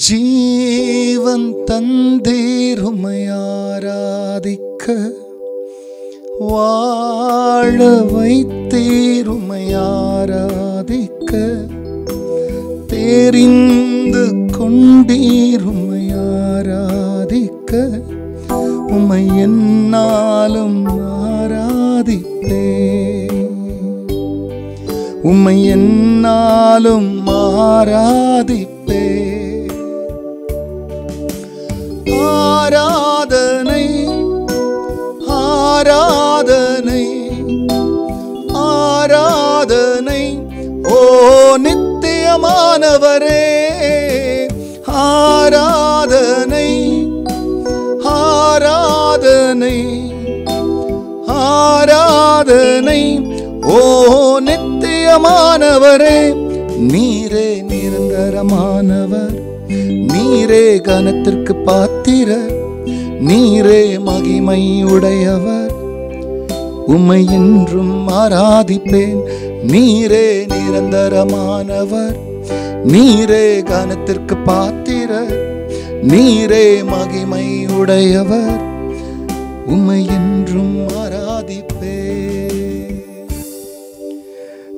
ஜீவன் தந்தீருமை ஆராதிக்க, வாழ வைத்தீருமை ஆராதிக்க, தெரிந்து கொண்டீருமை ஆராதிக்க, உம்மை என்னாலும் ஆராதிப்பே, உம்மை என்னாலும் ஆராதிப்பே. ஆராதனை ஆராதனை ஆராதனை ஓ நித்தியமானவரே, ஆராதனை ஆராதனை ஆராதனை ஓ நித்தியமானவரே. நீரே நிரந்தரமானவர், நீரே கனத்திற்கு பாத்திரர், நீரே மகிமை உடையவர், உம்மை என்றும் ஆராதிப்பேன். நீரே நிரந்தரமானவர், நீரே கனத்திற்கு பாத்திரர், நீரே மகிமை உடையவர், உம்மை என்றும் ஆராதிப்பேன்.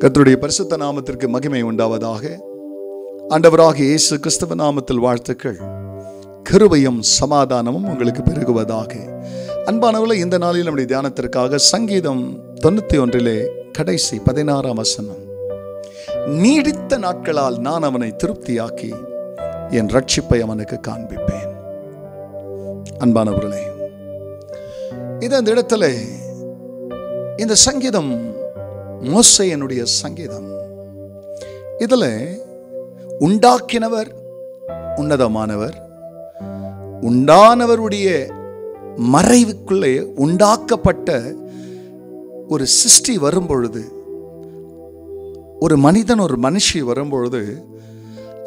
கர்த்தருடைய பரிசுத்த நாமத்திற்கு மகிமை உண்டாவதாக. ஆண்டவராகிய இயேசு கிறிஸ்துவ நாமத்தில் வாழ்த்துக்கள். கிருபையும் சமாதானமும் உங்களுக்கு பெருகுவதாக. அன்பானவர்களே, இந்த நாளில் நம்முடைய தியானத்திற்காக சங்கீதம் 91 கடைசி 16ஆம் வசனம். நீடித்த நாட்களால் நான் அவனை திருப்தியாக்கி என் ரட்சிப்பை அவனுக்கு காண்பிப்பேன். அன்பானவர்களே, இந்த இடத்துல இந்த சங்கீதம் மோசேயினுடைய சங்கீதம். இதுல உண்டாக்கினவர் உன்னதமானவர், உண்டானவருடைய மறைவுக்குள்ளே உண்டாக்கப்பட்ட ஒரு சிருஷ்டி வரும்பொழுது, ஒரு மனிதன் ஒரு மனுஷி வரும்பொழுது,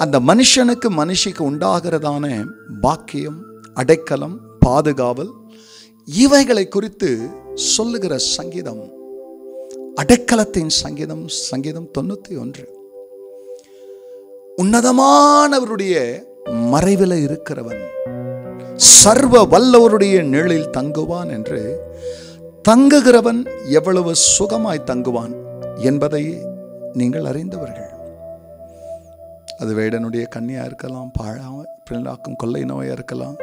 அந்த மனுஷனுக்கு மனுஷிக்கு உண்டாகிறதான பாக்கியம், அடைக்கலம், பாதுகாவல், இவைகளை குறித்து சொல்லுகிற சங்கீதம் அடைக்கலத்தின் சங்கீதம். சங்கீதம் 91. உன்னதமானவருடைய மறைவில் இருக்கிறவன் சர்வ வல்லவருடைய நிழலில் தங்குவான் என்று, தங்குகிறவன் எவ்வளவு சுகமாய் தங்குவான் என்பதை நீங்கள் அறிந்தவர்கள். அது வேடனுடைய கண்ணியா இருக்கலாம், பிள்ளாக்கும் கொள்ளை நோயா இருக்கலாம்,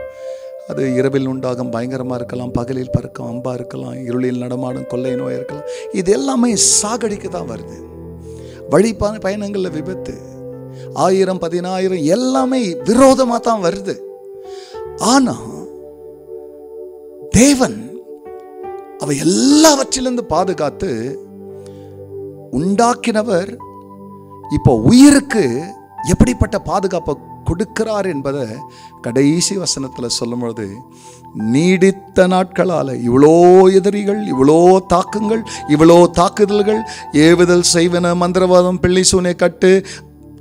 அது இரவில் உண்டாகும் பயங்கரமாக இருக்கலாம், பகலில் பறக்கும் அம்பா இருக்கலாம், இருளில் நடமாடும் கொள்ளை நோயா இருக்கலாம். இது எல்லாமே சாகடிக்க தான் வருது. வழி பயணங்களில் விபத்து, 1000 10,000 எல்லாமே விரோதமாக தான் வருது. ஆனா தேவன் அவை எல்லாவற்றிலிருந்து பாதுகாத்து உண்டாக்கினவர் இப்போ உயிருக்கு எப்படிப்பட்ட பாதுகாப்பை கொடுக்கிறார் என்பதை கடைசி வசனத்தில் சொல்லும்போது, நீடித்த நாட்களால் இவ்வளோ எதிரிகள், இவ்வளோ தாக்குங்கள், இவ்வளோ தாக்குதல்கள், ஏவுதல் செய்வன, மந்திரவாதம், பிள்ளை சூனை கட்டு,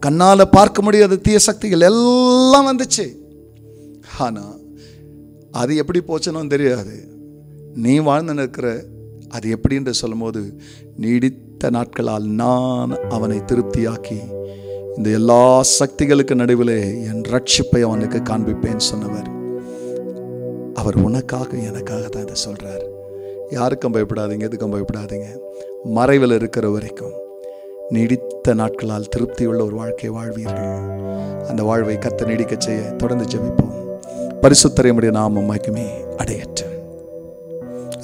கண்ணால் பார்க்க முடியாத தீய சக்திகள் எல்லாம் வந்துச்சு. ஆனால் அது எப்படி போச்சுன்னு தெரியாது. நீ வாழ்ந்து நிற்கிற அது எப்படின்னு சொல்லும்போது, நீடித்த நாட்களால் நான் அவனை திருப்தியாக்கி இந்த எல்லா சக்திகளுக்கு நடுவில் என் ரட்சிப்பை அவனுக்கு காண்பிப்பேன் சொன்னவர். அவர் உனக்காக எனக்காக தான் இதை சொல்றார். யாருக்கும் பயப்படாதீங்க, எதுக்கும் பயப்படாதீங்க. மறைவில் இருக்கிற வரைக்கும் நீடித்த நாட்களால் திருப்தியுள்ள ஒரு வாழ்க்கை வாழ்வீர்கள். அந்த வாழ்வை கர்த்தர் நீடிக்க செய்ய தொடர்ந்து ஜெபிப்போம். பரிசுத்தரையுடைய நாமம் மகிமை அடையட்டும்.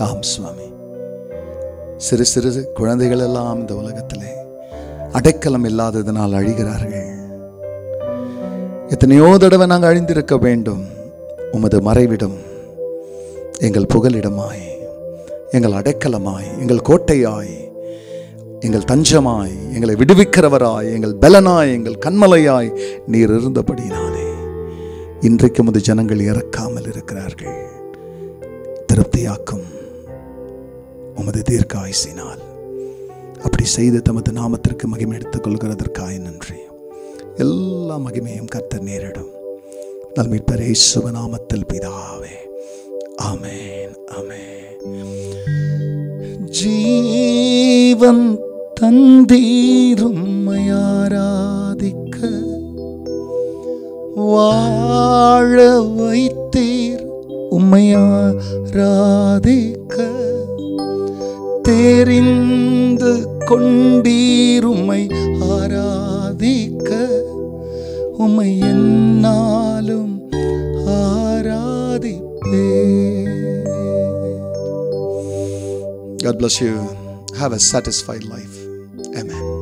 ஆம் சுவாமி. சிறு சிறு குழந்தைகள் எல்லாம் இந்த உலகத்திலே அடைக்கலம் இல்லாததனால் அழிகிறார்கள். எத்தனையோ தடவை நாங்கள் அழிந்திருக்க வேண்டும். உமது மறைவிடம் எங்கள் புகலிடமாய், எங்கள் அடைக்கலமாய், எங்கள் கோட்டையாய், எங்கள் தஞ்சமாய், எங்களை விடுவிக்கிறவராய், எங்கள் பலனாய், எங்கள் கண்மலையாய் நீர் இருந்தபடினாலே இன்றைக்கு உமது ஜனங்கள் இறக்காமல் இருக்கிறார்கள். திருப்தியாக்கும் உமது தீர்க்க ஆயுசினால் அப்படி செய்து தமது நாமத்திற்கு மகிமை எடுத்துக் கொள்கிறதற்காக நன்றி. எல்லா மகிமையும் கர்த்தர் நேரிடும். நல்மீட்பர் இயேசுவின் நாமத்தில் பிதாவே, ஆமென், ஆமென். ஜீவன் தந்தீரும்மை ஆராதிக்க, வாழ வைத்தீர் உம்மை ஆராதிக்க, தெரிந்து கொண்டீர் உம்மை ஆராதிக்க, உம்மை என்னாலும் ஆராதிப்பே. God bless you. Have a satisfied life. Amen.